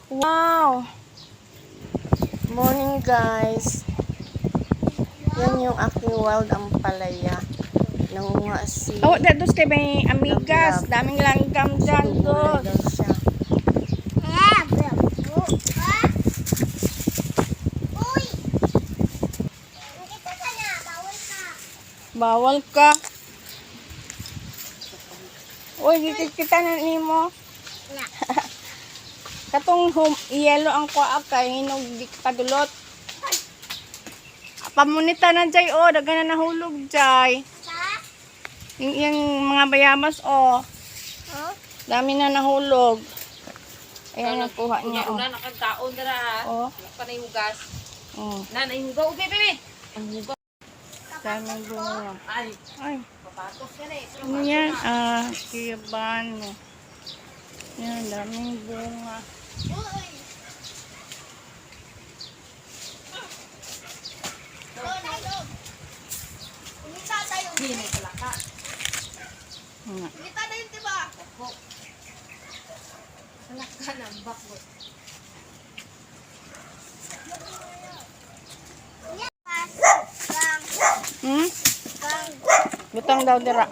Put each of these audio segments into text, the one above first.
Wow! Morning guys. Yan yung aking wild ampalaya. Nangunga si... Oh, dados kay may amigas. Love. Daming langgam dyan, Gugulay dos. daw siya. Bawal ka. Uy, kita na nimo. Katong yellow ang kuha kay hinog di kadulot. Pamunita na jay oh, daga na nahulog jay. Yung mga bayabas oh. Dami na nahulog. Ayan ang kuha niya oh. Una nakagtaon dara ha. Oh. Panay hugas. Oh. Nanay hugaw ube bebe. Ang hugaw. Daming bunga. Ay, Ay, papatos yan eh. ano yan? Ah, kiyabano. Yan, daming bunga. Hindi pala ka. Nga. Kita na yun diba? Salaka ng bakot. Hmm? Butang daw dira.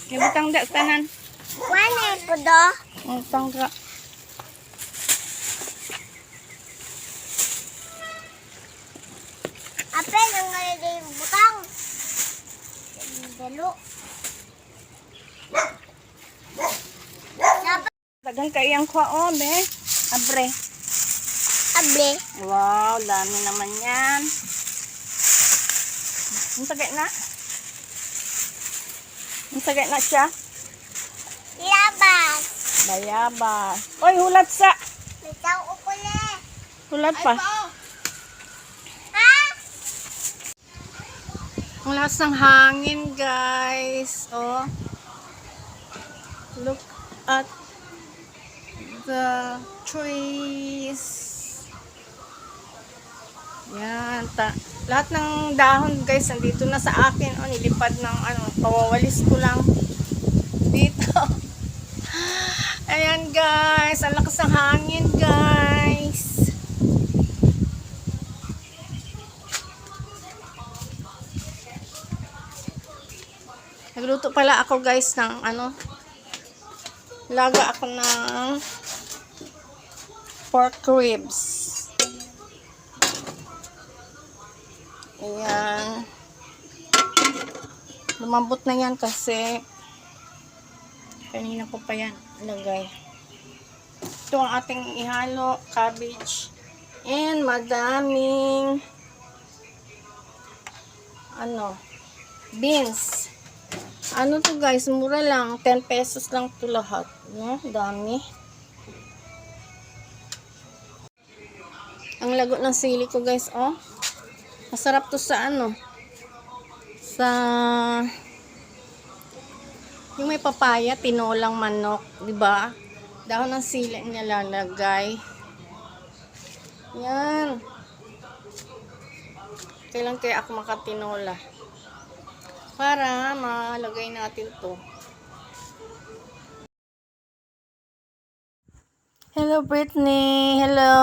Kaya butang da tanan. Butang dira. Dagan ka iyang kwa oh, be. Abre. Wow, dami naman yan. Ang sagay na. Ang sagay na siya. Bayabas. Oy, hulat sa. Hulat pa. Ang lakas ng hangin, guys. Oh. Look at the trees. Yan. Lahat ng dahon, guys, nandito na sa akin. Oh, nilipad ng pawawalis ko lang dito. Ayan, guys. Ang lakas ng hangin, guys. Nagluto pala ako, guys, ng laga ako ng pork ribs. Ayan. Lumambot na yan kasi kanina ko pa yan ilagay. Ito ang ating ihalo, cabbage, and madaming beans. Ano to guys, mura lang, 10 pesos lang to lahat, no? Dami. Ang lago ng sili ko guys, oh. Masarap to sa sa yung may papaya, tinolang manok, 'di ba? Dahon ng sili niya lalagay. Yan. Kailan kaya ako makatinola? Para malagay natin to. Hello Brittany, hello.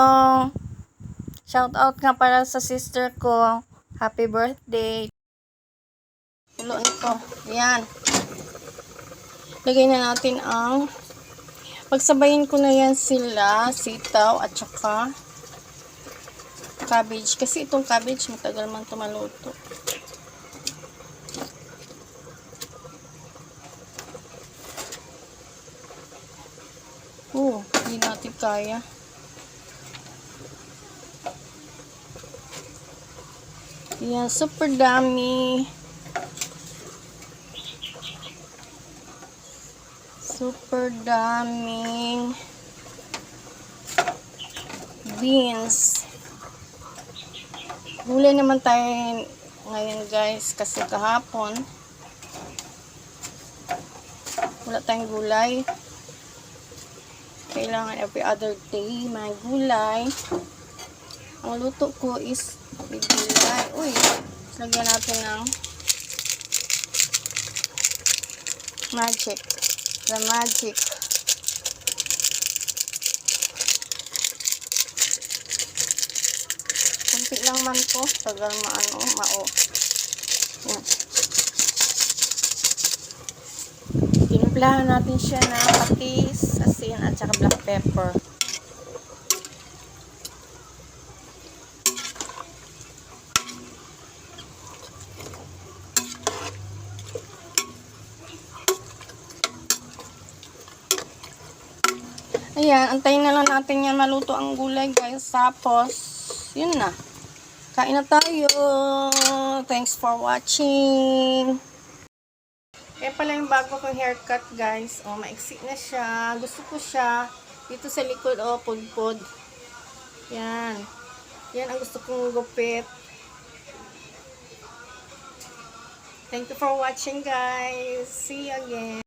Shout out nga para sa sister ko. Happy birthday. Tulo nito. Yan. Lagay na natin ang pagsabayin ko na yan sila, sitaw at saka cabbage. Kasi itong cabbage matagal man ito maluto. Hindi natin kaya. Yan, super dami. Super daming beans. Gulay naman tayo ngayon guys kasi kahapon wala tayong gulay. Kailangan every other day may gulay. Ang luto ko is may gulay. Uy, lagyan natin ng Magic. The magic. Kunti lang man to. Tagal mao. Yan. Tinimplahan natin siya ng patis, asin, at saka black pepper. Ayan, antayin na lang natin yan maluto ang gulay, guys. Tapos, yun na. Kain na tayo. Thanks for watching. Kaya pala yung bago kong haircut, guys. O, maiksi na siya. Gusto ko siya. Dito sa likod, o, pudpud. Yan. Yan ang gusto kong gupit. Thank you for watching, guys. See you again.